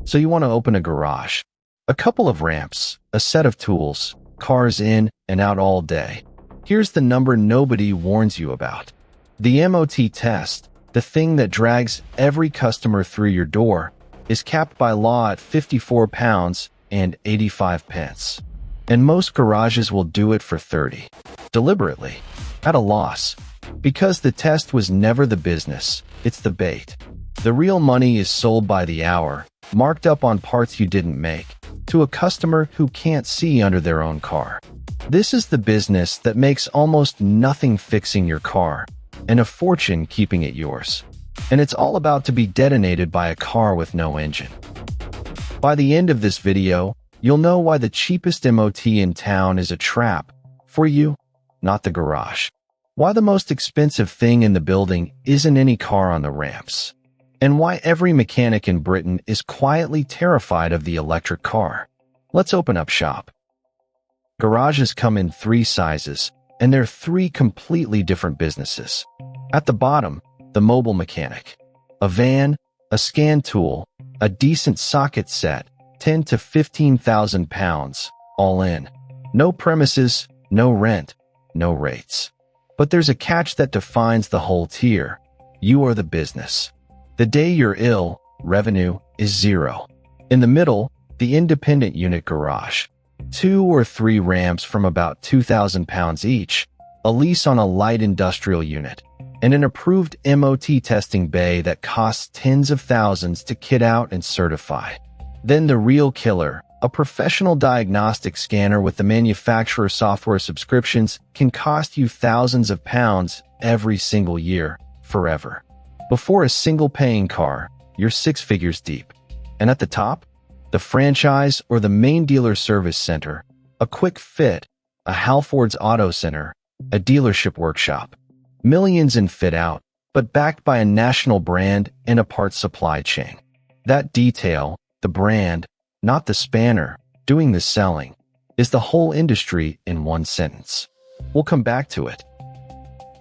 So you want to open a garage. A couple of ramps, a set of tools, cars in and out all day. Here's the number nobody warns you about. The MOT test, the thing that drags every customer through your door, is capped by law at 54 pounds and 85 pence. And most garages will do it for 30. Deliberately. At a loss. Because the test was never the business, it's the bait. The real money is sold by the hour, marked up on parts you didn't make, to a customer who can't see under their own car. This is the business that makes almost nothing fixing your car, and a fortune keeping it yours. And it's all about to be detonated by a car with no engine. By the end of this video, you'll know why the cheapest MOT in town is a trap for you, not the garage. Why the most expensive thing in the building isn't any car on the ramps. And why every mechanic in Britain is quietly terrified of the electric car. Let's open up shop. Garages come in 3 sizes, and they're 3 completely different businesses. At the bottom, the mobile mechanic. A van, a scan tool, a decent socket set, 10 to 15,000 pounds, all in. No premises, no rent, no rates. But there's a catch that defines the whole tier. You are the business. The day you're ill, revenue is 0. In the middle, the independent unit garage. 2 or 3 ramps from about 2,000 pounds each, a lease on a light industrial unit, and an approved MOT testing bay that costs tens of thousands to kit out and certify. Then the real killer, a professional diagnostic scanner with the manufacturer software subscriptions, can cost you thousands of pounds every single year, forever. Before a single paying car, you're 6 figures deep. And at the top, the franchise or the main dealer service center, a quick fit, a Halfords Auto Center, a dealership workshop. Millions in fit out, but backed by a national brand and a parts supply chain. That detail, the brand, not the spanner, doing the selling, is the whole industry in one sentence. We'll come back to it.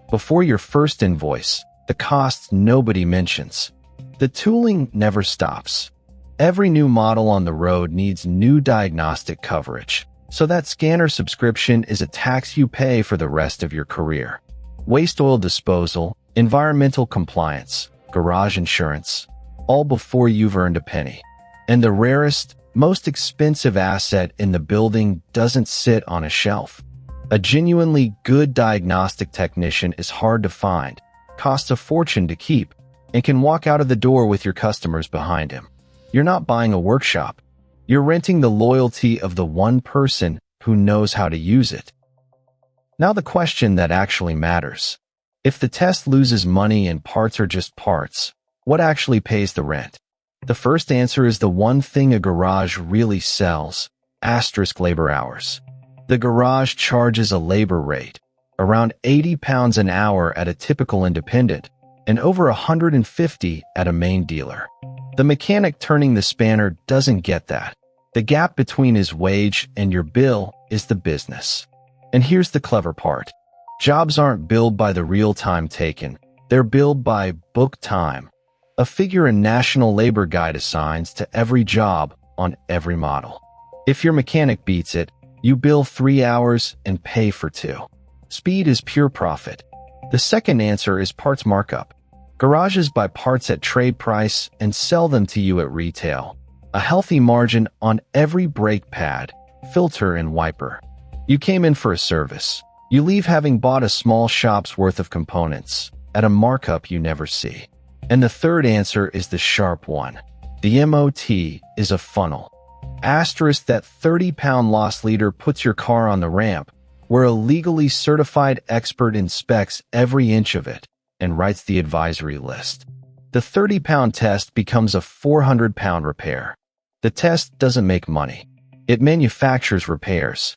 Before your first invoice, the costs nobody mentions. The tooling never stops. Every new model on the road needs new diagnostic coverage, so that scanner subscription is a tax you pay for the rest of your career. Waste oil disposal, environmental compliance, garage insurance, all before you've earned a penny. And the rarest, most expensive asset in the building doesn't sit on a shelf. A genuinely good diagnostic technician is hard to find, costs a fortune to keep, and can walk out of the door with your customers behind him. You're not buying a workshop. You're renting the loyalty of the one person who knows how to use it. Now the question that actually matters. If the test loses money and parts are just parts, what actually pays the rent? The first answer is the one thing a garage really sells, * labor hours. The garage charges a labor rate, around 80 pounds an hour at a typical independent, and over 150 at a main dealer. The mechanic turning the spanner doesn't get that. The gap between his wage and your bill is the business. And here's the clever part. Jobs aren't billed by the real time taken. They're billed by book time, a figure a National Labor Guide assigns to every job on every model. If your mechanic beats it, you bill 3 hours and pay for 2. Speed is pure profit. The second answer is parts markup. Garages buy parts at trade price and sell them to you at retail. A healthy margin on every brake pad, filter, and wiper. You came in for a service. You leave having bought a small shop's worth of components at a markup you never see. And the third answer is the sharp one. The MOT is a funnel. * that 30-pound loss leader puts your car on the ramp, where a legally certified expert inspects every inch of it and writes the advisory list. The 30-pound test becomes a 400-pound repair. The test doesn't make money. It manufactures repairs.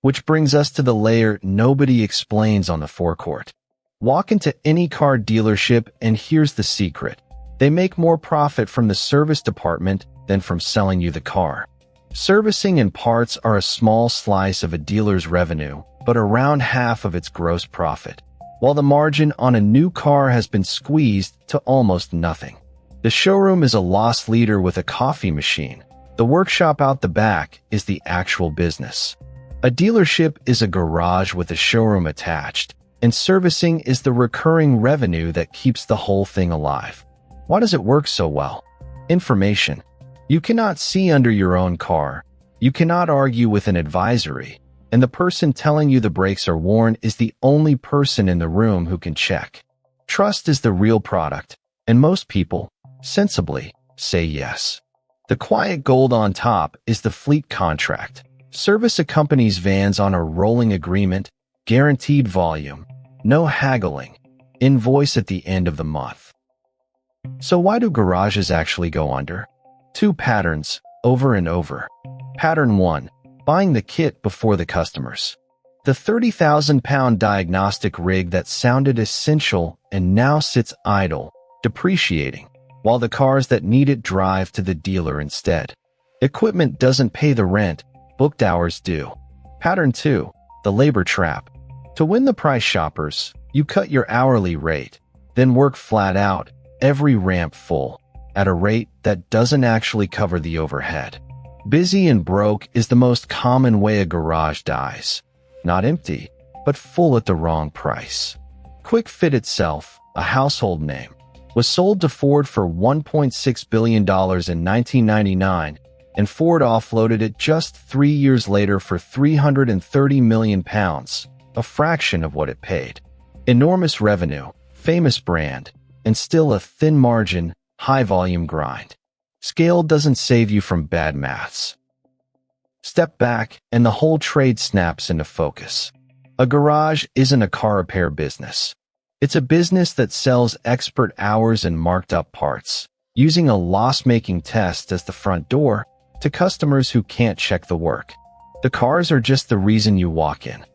Which brings us to the layer nobody explains on the forecourt. Walk into any car dealership and here's the secret. They make more profit from the service department than from selling you the car. Servicing and parts are a small slice of a dealer's revenue, but around half of its gross profit, while the margin on a new car has been squeezed to almost nothing. The showroom is a lost leader with a coffee machine. The workshop out the back is the actual business. A dealership is a garage with a showroom attached, and servicing is the recurring revenue that keeps the whole thing alive. Why does it work so well? Information. You cannot see under your own car. You cannot argue with an advisory, and the person telling you the brakes are worn is the only person in the room who can check. Trust is the real product, and most people, sensibly, say yes. The quiet gold on top is the fleet contract. Service a company's vans on a rolling agreement, guaranteed volume, no haggling, invoice at the end of the month. So why do garages actually go under? Two patterns, over and over. Pattern 1. Buying the kit before the customers. The 30,000-pound diagnostic rig that sounded essential and now sits idle, depreciating, while the cars that need it drive to the dealer instead. Equipment doesn't pay the rent, booked hours do. Pattern 2. The labor trap. To win the price shoppers, you cut your hourly rate, then work flat out, every ramp full, at a rate that doesn't actually cover the overhead. Busy and broke is the most common way a garage dies. Not empty, but full at the wrong price. Quick Fit itself, a household name, was sold to Ford for $1.6 billion in 1999, and Ford offloaded it just 3 years later for £330 million, a fraction of what it paid. Enormous revenue, famous brand, and still a thin margin, high-volume grind. Scale doesn't save you from bad maths. Step back, and the whole trade snaps into focus. A garage isn't a car repair business. It's a business that sells expert hours and marked-up parts, using a loss-making test as the front door to customers who can't check the work. The cars are just the reason you walk in.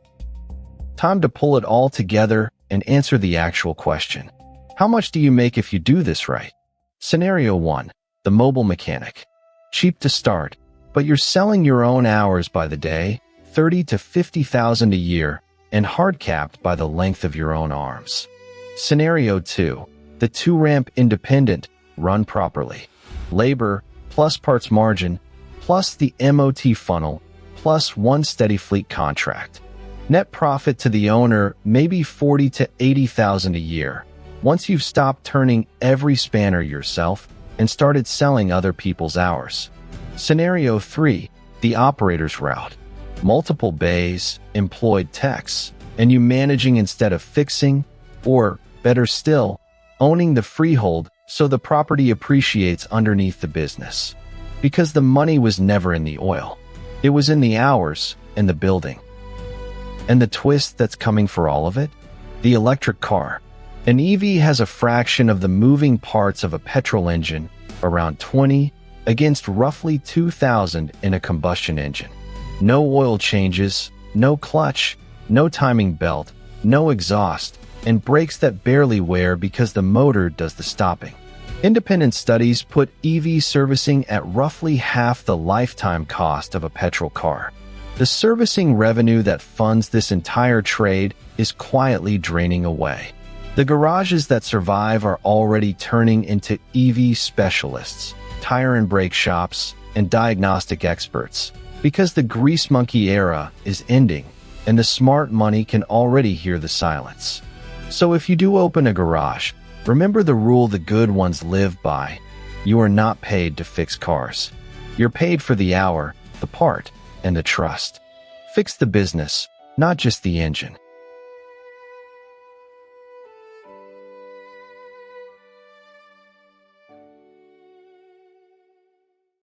Time to pull it all together and answer the actual question. How much do you make if you do this right? Scenario 1. The mobile mechanic. Cheap to start, but you're selling your own hours by the day, $30,000 to $50,000 a year, and hard-capped by the length of your own arms. Scenario 2. The two-ramp independent, run properly. Labor, plus parts margin, plus the MOT funnel, plus one steady fleet contract. Net profit to the owner maybe $40,000 to $80,000 a year, once you've stopped turning every spanner yourself and started selling other people's hours. Scenario 3. The operator's route. Multiple bays, employed techs, and you managing instead of fixing, or, better still, owning the freehold so the property appreciates underneath the business. Because the money was never in the oil. It was in the hours and the building. And the twist that's coming for all of it? The electric car. An EV has a fraction of the moving parts of a petrol engine, around 20, against roughly 2,000 in a combustion engine. No oil changes, no clutch, no timing belt, no exhaust, and brakes that barely wear because the motor does the stopping. Independent studies put EV servicing at roughly half the lifetime cost of a petrol car. The servicing revenue that funds this entire trade is quietly draining away. The garages that survive are already turning into EV specialists, tire and brake shops, and diagnostic experts, because the grease monkey era is ending, and the smart money can already hear the silence. So if you do open a garage, remember the rule the good ones live by. You are not paid to fix cars. You're paid for the hour, the part, and the trust. Fix the business, not just the engine.